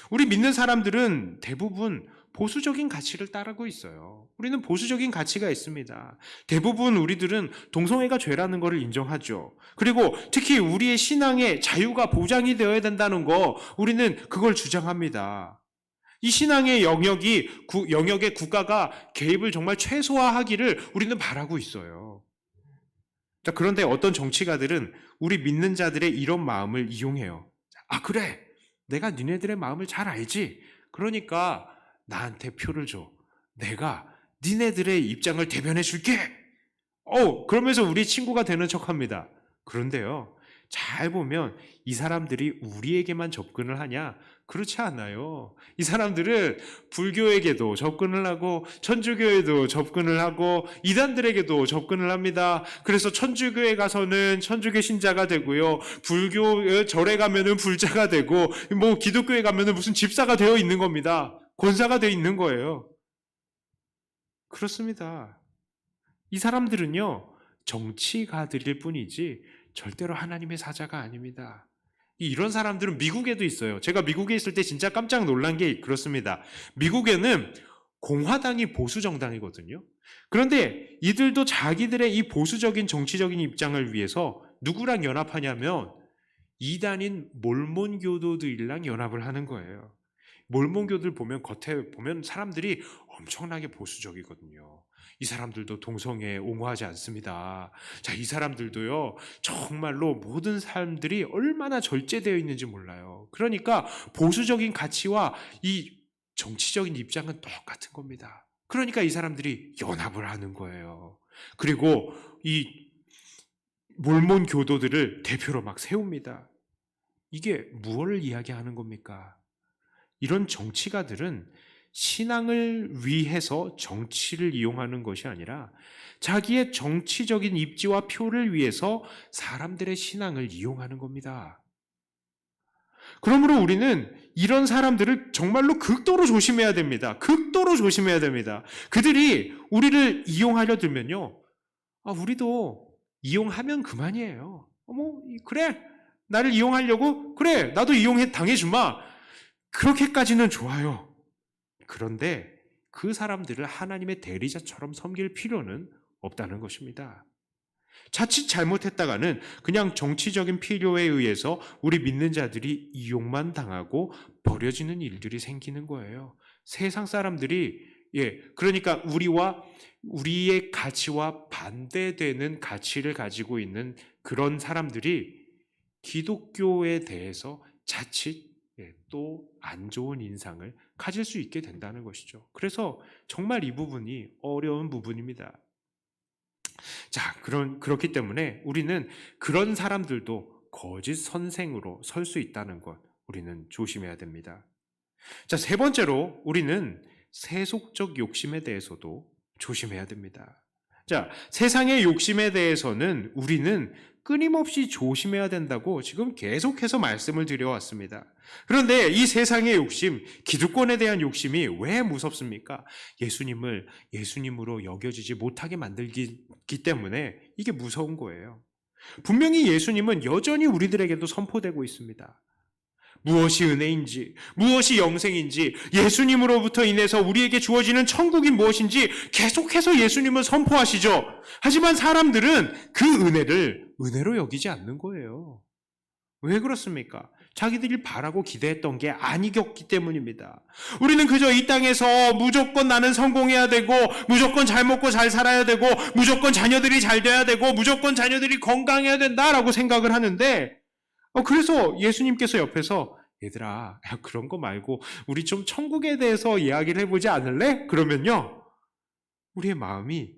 우리 믿는 사람들은 대부분 보수적인 가치를 따르고 있어요. 우리는 보수적인 가치가 있습니다. 대부분 우리들은 동성애가 죄라는 것을 인정하죠. 그리고 특히 우리의 신앙의 자유가 보장이 되어야 된다는 거, 우리는 그걸 주장합니다. 이 신앙의 영역에 국가가 개입을 정말 최소화하기를 우리는 바라고 있어요. 자, 그런데 어떤 정치가들은 우리 믿는 자들의 이런 마음을 이용해요. 아, 그래. 내가 니네들의 마음을 잘 알지. 그러니까 나한테 표를 줘. 내가 니네들의 입장을 대변해 줄게. 그러면서 우리 친구가 되는 척합니다. 그런데요, 잘 보면 이 사람들이 우리에게만 접근을 하냐? 그렇지 않아요. 이 사람들은 불교에게도 접근을 하고 천주교에도 접근을 하고 이단들에게도 접근을 합니다. 그래서 천주교에 가서는 천주교 신자가 되고요, 불교 절에 가면은 불자가 되고, 뭐 기독교에 가면은 무슨 집사가 되어 있는 겁니다. 권사가 되어 있는 거예요. 그렇습니다. 이 사람들은요, 정치가들일 뿐이지 절대로 하나님의 사자가 아닙니다. 이런 사람들은 미국에도 있어요. 제가 미국에 있을 때 진짜 깜짝 놀란 게 그렇습니다. 미국에는 공화당이 보수 정당이거든요. 그런데 이들도 자기들의 이 보수적인 정치적인 입장을 위해서 누구랑 연합하냐면 이단인 몰몬 교도들이랑 연합을 하는 거예요. 몰몬교들 보면 겉에 보면 사람들이 엄청나게 보수적이거든요. 이 사람들도 동성애에 옹호하지 않습니다. 자, 이 사람들도요, 정말로 모든 사람들이 얼마나 절제되어 있는지 몰라요. 그러니까 보수적인 가치와 이 정치적인 입장은 똑같은 겁니다. 그러니까 이 사람들이 연합을 하는 거예요. 그리고 이 몰몬 교도들을 대표로 막 세웁니다. 이게 무엇을 이야기하는 겁니까? 이런 정치가들은 신앙을 위해서 정치를 이용하는 것이 아니라 자기의 정치적인 입지와 표를 위해서 사람들의 신앙을 이용하는 겁니다. 그러므로 우리는 이런 사람들을 정말로 극도로 조심해야 됩니다. 극도로 조심해야 됩니다. 그들이 우리를 이용하려 들면요, 우리도 이용하면 그만이에요. 그래, 나를 이용하려고? 그래, 나도 당해주마. 그렇게까지는 좋아요. 그런데 그 사람들을 하나님의 대리자처럼 섬길 필요는 없다는 것입니다. 자칫 잘못했다가는 그냥 정치적인 필요에 의해서 우리 믿는 자들이 이용만 당하고 버려지는 일들이 생기는 거예요. 세상 사람들이, 그러니까 우리의 가치와 반대되는 가치를 가지고 있는 그런 사람들이 기독교에 대해서 자칫 또 안 좋은 인상을 가질 수 있게 된다는 것이죠. 그래서 정말 이 부분이 어려운 부분입니다. 자, 그렇기 때문에 우리는 그런 사람들도 거짓 선생으로 설 수 있다는 것, 우리는 조심해야 됩니다. 자, 세 번째로 우리는 세속적 욕심에 대해서도 조심해야 됩니다. 자, 세상의 욕심에 대해서는 우리는 끊임없이 조심해야 된다고 지금 계속해서 말씀을 드려왔습니다. 그런데 이 세상의 욕심, 기득권에 대한 욕심이 왜 무섭습니까? 예수님으로 여겨지지 못하게 만들기 때문에 이게 무서운 거예요. 분명히 예수님은 여전히 우리들에게도 선포되고 있습니다. 무엇이 은혜인지, 무엇이 영생인지, 예수님으로부터 인해서 우리에게 주어지는 천국이 무엇인지 계속해서 예수님은 선포하시죠. 하지만 사람들은 그 은혜를 은혜로 여기지 않는 거예요. 왜 그렇습니까? 자기들이 바라고 기대했던 게 아니었기 때문입니다. 우리는 그저 이 땅에서 무조건 나는 성공해야 되고, 무조건 잘 먹고 잘 살아야 되고, 무조건 자녀들이 잘 돼야 되고, 무조건 자녀들이 건강해야 된다라고 생각을 하는데, 그래서 예수님께서 옆에서 얘들아, 그런 거 말고 우리 좀 천국에 대해서 이야기를 해보지 않을래? 그러면요, 우리의 마음이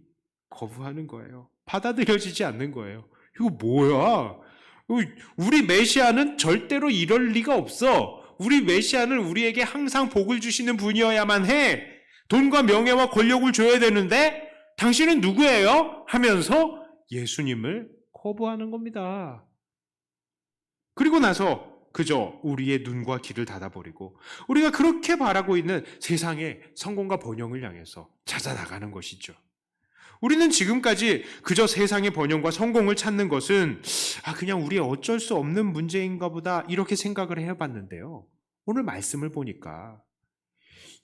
거부하는 거예요. 받아들여지지 않는 거예요. 이거 뭐야? 우리 메시아는 절대로 이럴 리가 없어. 우리 메시아는 우리에게 항상 복을 주시는 분이어야만 해. 돈과 명예와 권력을 줘야 되는데 당신은 누구예요? 하면서 예수님을 거부하는 겁니다. 그리고 나서 그저 우리의 눈과 귀를 닫아버리고 우리가 그렇게 바라고 있는 세상의 성공과 번영을 향해서 찾아나가는 것이죠. 우리는 지금까지 그저 세상의 번영과 성공을 찾는 것은 그냥 우리의 어쩔 수 없는 문제인가 보다 이렇게 생각을 해봤는데요. 오늘 말씀을 보니까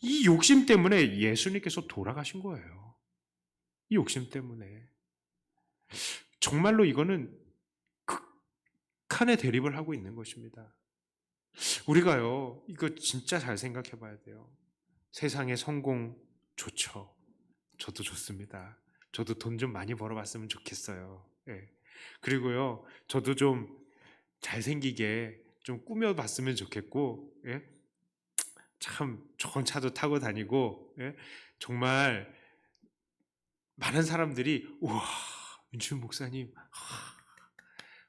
이 욕심 때문에 예수님께서 돌아가신 거예요. 이 욕심 때문에. 정말로 이거는 극한의 대립을 하고 있는 것입니다. 우리가요, 이거 진짜 잘 생각해 봐야 돼요. 세상의 성공 좋죠. 저도 좋습니다. 저도 돈 좀 많이 벌어봤으면 좋겠어요. 예. 그리고요, 저도 좀 잘생기게 좀 꾸며봤으면 좋겠고, 예? 참 좋은 차도 타고 다니고, 예? 정말 많은 사람들이 우와, 윤준 목사님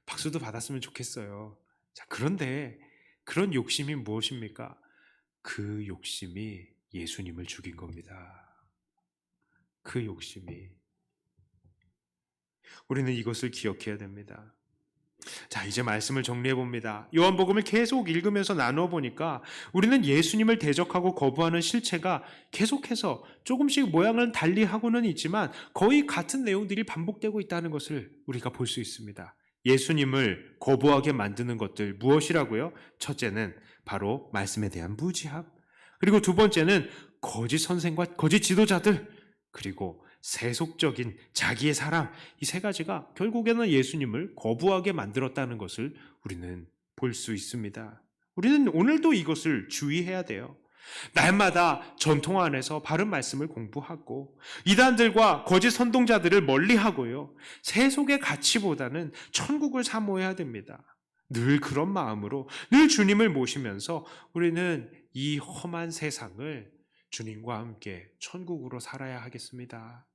박수도 받았으면 좋겠어요. 자, 그런데 그런 욕심이 무엇입니까? 그 욕심이 예수님을 죽인 겁니다. 그 욕심이. 우리는 이것을 기억해야 됩니다. 자, 이제 말씀을 정리해 봅니다. 요한복음을 계속 읽으면서 나누어 보니까 우리는 예수님을 대적하고 거부하는 실체가 계속해서 조금씩 모양은 달리 하고는 있지만 거의 같은 내용들이 반복되고 있다는 것을 우리가 볼 수 있습니다. 예수님을 거부하게 만드는 것들 무엇이라고요? 첫째는 바로 말씀에 대한 무지함, 그리고 두 번째는 거짓 선생과 거짓 지도자들, 그리고 세속적인 자기의 사랑, 이 세 가지가 결국에는 예수님을 거부하게 만들었다는 것을 우리는 볼 수 있습니다. 우리는 오늘도 이것을 주의해야 돼요. 날마다 전통 안에서 바른 말씀을 공부하고 이단들과 거짓 선동자들을 멀리하고요, 세속의 가치보다는 천국을 사모해야 됩니다. 늘 그런 마음으로 늘 주님을 모시면서 우리는 이 험한 세상을 주님과 함께 천국으로 살아야 하겠습니다.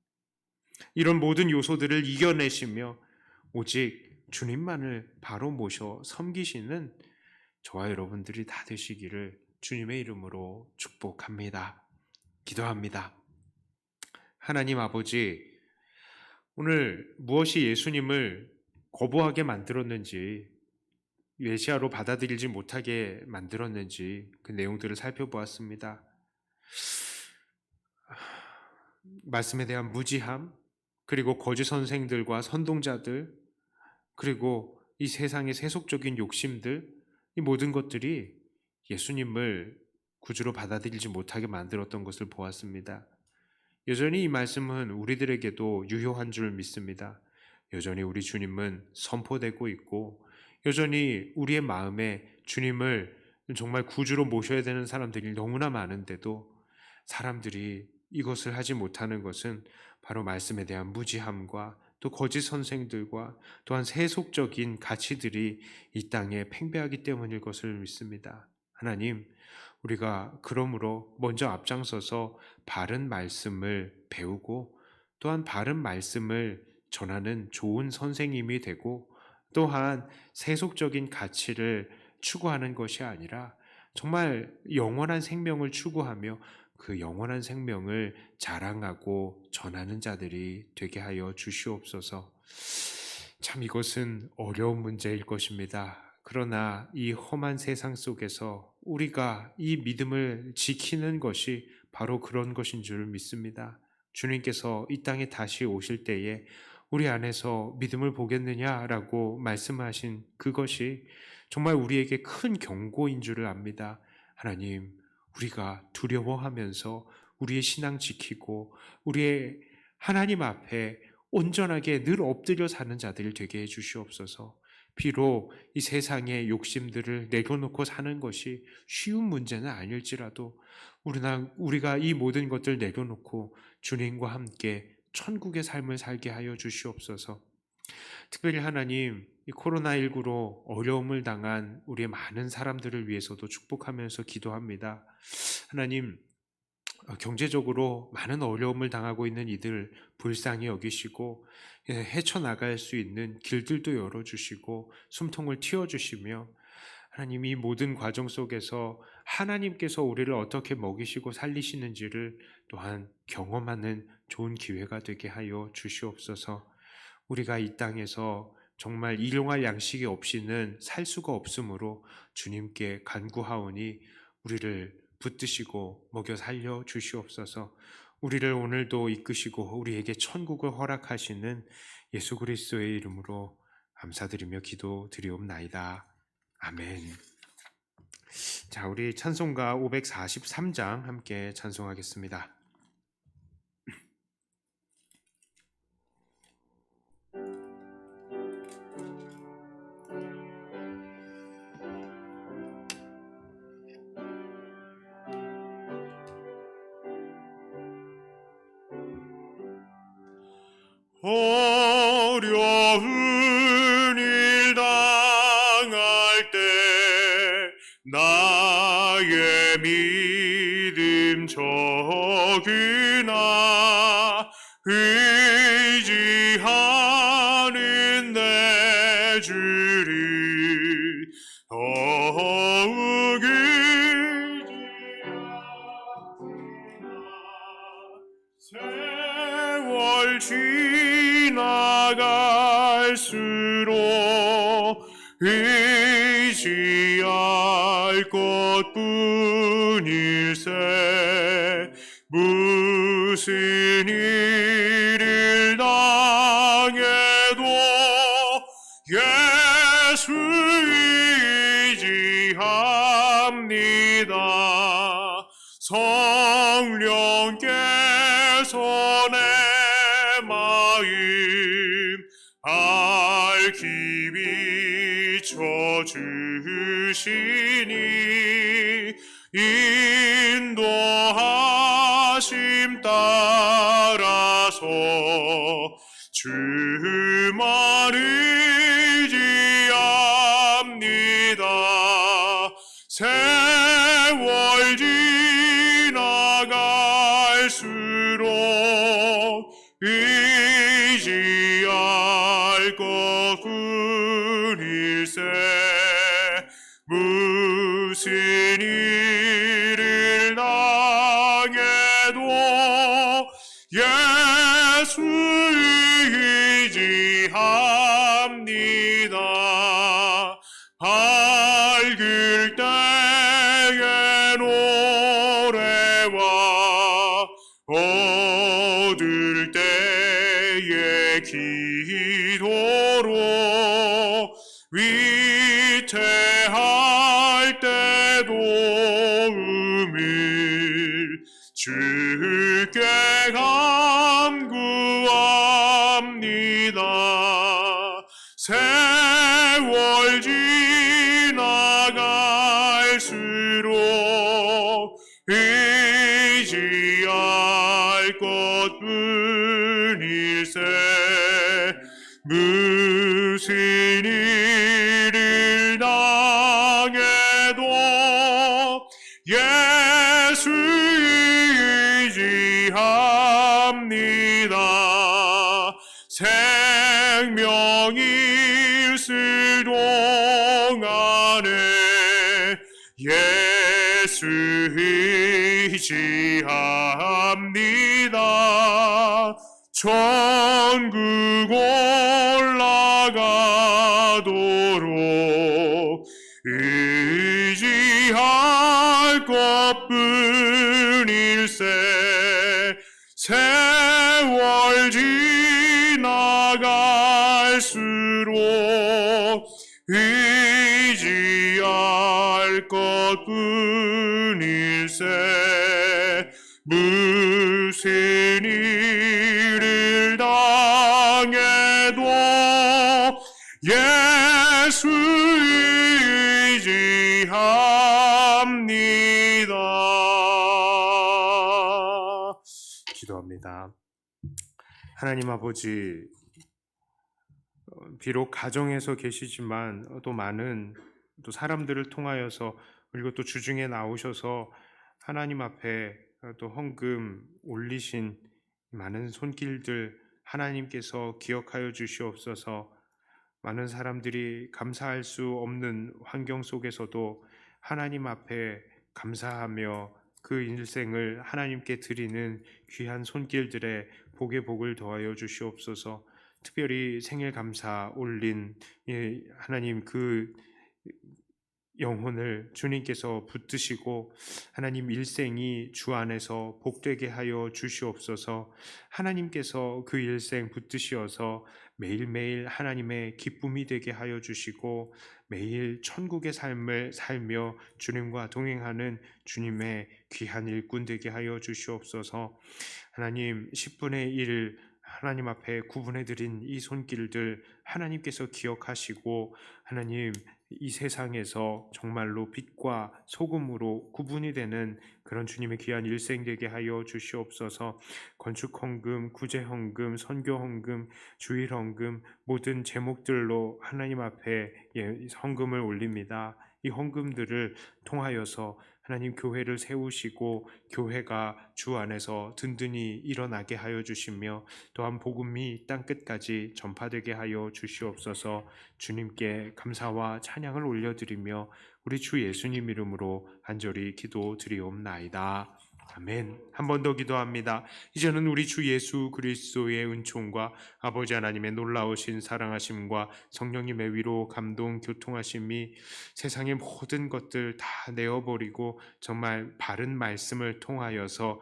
이런 모든 요소들을 이겨내시며 오직 주님만을 바로 모셔 섬기시는 저와 여러분들이 다 되시기를 주님의 이름으로 축복합니다. 기도합니다. 하나님 아버지, 오늘 무엇이 예수님을 거부하게 만들었는지, 메시아로 받아들이지 못하게 만들었는지 그 내용들을 살펴보았습니다. 말씀에 대한 무지함, 그리고 거짓 선생들과 선동자들, 그리고 이 세상의 세속적인 욕심들, 이 모든 것들이 예수님을 구주로 받아들이지 못하게 만들었던 것을 보았습니다. 여전히 이 말씀은 우리들에게도 유효한 줄 믿습니다. 여전히 우리 주님은 선포되고 있고, 여전히 우리의 마음에 주님을 정말 구주로 모셔야 되는 사람들이 너무나 많은데도 사람들이 이것을 하지 못하는 것은 바로 말씀에 대한 무지함과 또 거짓 선생들과 또한 세속적인 가치들이 이 땅에 팽배하기 때문일 것을 믿습니다. 하나님, 우리가 그러므로 먼저 앞장서서 바른 말씀을 배우고 또한 바른 말씀을 전하는 좋은 선생님이 되고, 또한 세속적인 가치를 추구하는 것이 아니라 정말 영원한 생명을 추구하며 그 영원한 생명을 자랑하고 전하는 자들이 되게 하여 주시옵소서. 참 이것은 어려운 문제일 것입니다. 그러나 이 험한 세상 속에서 우리가 이 믿음을 지키는 것이 바로 그런 것인 줄 믿습니다. 주님께서 이 땅에 다시 오실 때에 우리 안에서 믿음을 보겠느냐라고 말씀하신 그것이 정말 우리에게 큰 경고인 줄을 압니다. 하나님, 우리가 두려워하면서 우리의 신앙 지키고 우리의 하나님 앞에 온전하게 늘 엎드려 사는 자들 되게 해주시옵소서. 비록 이 세상의 욕심들을 내려놓고 사는 것이 쉬운 문제는 아닐지라도 우리가 이 모든 것들 내려놓고 주님과 함께 천국의 삶을 살게 하여 주시옵소서. 특별히 하나님, 이 코로나19로 어려움을 당한 우리의 많은 사람들을 위해서도 축복하면서 기도합니다. 하나님, 경제적으로 많은 어려움을 당하고 있는 이들 불쌍히 여기시고 헤쳐나갈 수 있는 길들도 열어주시고 숨통을 틔워주시며, 하나님 이 모든 과정 속에서 하나님께서 우리를 어떻게 먹이시고 살리시는지를 또한 경험하는 좋은 기회가 되게 하여 주시옵소서. 우리가 이 땅에서 정말 일용할 양식이 없이는 살 수가 없으므로 주님께 간구하오니 우리를 붙드시고 먹여 살려 주시옵소서. 우리를 오늘도 이끄시고 우리에게 천국을 허락하시는 예수 그리스도의 이름으로 감사드리며 기도드리옵나이다. 아멘. 자, 우리 찬송가 543장 함께 찬송하겠습니다. 어려운 일 당할 때 나의 믿음 적으나 의지하는 내 주를 더욱 세월 지나갈수록 의지할 것뿐일세 무슨 일을 당해도 예수 의지합니다. 성령께서 내 마음 밝히 비춰주시니 인도하심 따라서 주만 의지합니다. 세월 지나갈수록 의지할 것뿐일세 무슨 일을 당해도 예수 의지합니다. 밝을 때에 노래와 어두울 때에 기도로 위태할 때 도움을 주께 간구합니다. 세월 지나갈수록 의지할 것뿐일세 무슨 일을 당해도 예수 의지합니다. 생명이 있을 동안에 예수 의지합니다. 천국 올라가도록 의지할 것뿐일세 세월 지나갈수록 의지할 것뿐일세 무슨 일을 당해도 예수 의지합니다. 기도합니다. 하나님 아버지, 비록 가정에서 계시지만 또 많은 또 사람들을 통하여서 그리고 또 주중에 나오셔서 하나님 앞에 또 헌금 올리신 많은 손길들 하나님께서 기억하여 주시옵소서. 많은 사람들이 감사할 수 없는 환경 속에서도 하나님 앞에 감사하며 그 인생을 하나님께 드리는 귀한 손길들의 복에 복을 더하여 주시옵소서. 특별히 생일 감사 올린 하나님 그 영혼을 주님께서 붙드시고 하나님 일생이 주 안에서 복되게 하여 주시옵소서. 하나님께서 그 일생 붙드시어서 매일매일 하나님의 기쁨이 되게 하여 주시고 매일 천국의 삶을 살며 주님과 동행하는 주님의 귀한 일꾼 되게 하여 주시옵소서. 하나님 10분의 1 하나님 앞에 구분해 드린 이 손길들 하나님께서 기억하시고 하나님 이 세상에서 정말로 빛과 소금으로 구분이 되는 그런 주님의 귀한 일생 되게 하여 주시옵소서. 건축 헌금, 구제 헌금, 선교 헌금, 주일 헌금 모든 제목들로 하나님 앞에 헌금을 올립니다. 이 헌금들을 통하여서 하나님 교회를 세우시고 교회가 주 안에서 든든히 일어나게 하여 주시며 또한 복음이 땅 끝까지 전파되게 하여 주시옵소서. 주님께 감사와 찬양을 올려드리며 우리 주 예수님 이름으로 간절히 기도드리옵나이다. 아멘. 한 번 더 기도합니다. 이제는 우리 주 예수 그리스도의 은총과 아버지 하나님의 놀라우신 사랑하심과 성령님의 위로 감동 교통하심이 세상의 모든 것들 다 내어버리고 정말 바른 말씀을 통하여서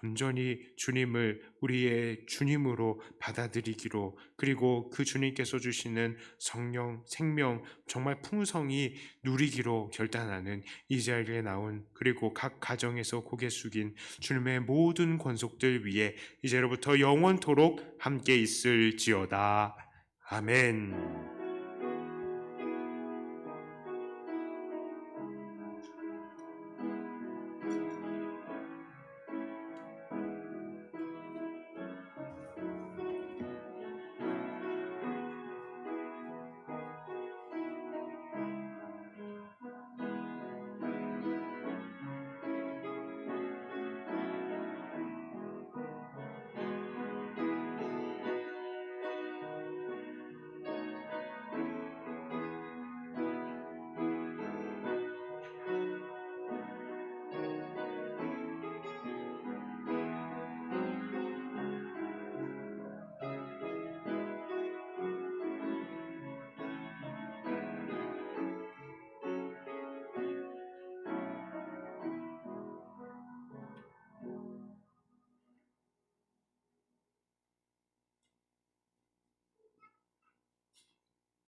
온전히 주님을 우리의 주님으로 받아들이기로, 그리고 그 주님께서 주시는 성령, 생명 정말 풍성히 누리기로 결단하는 이 자리에 나온, 그리고 각 가정에서 고개 숙인 주님의 모든 권속들 위에 이제로부터 영원토록 함께 있을지어다. 아멘.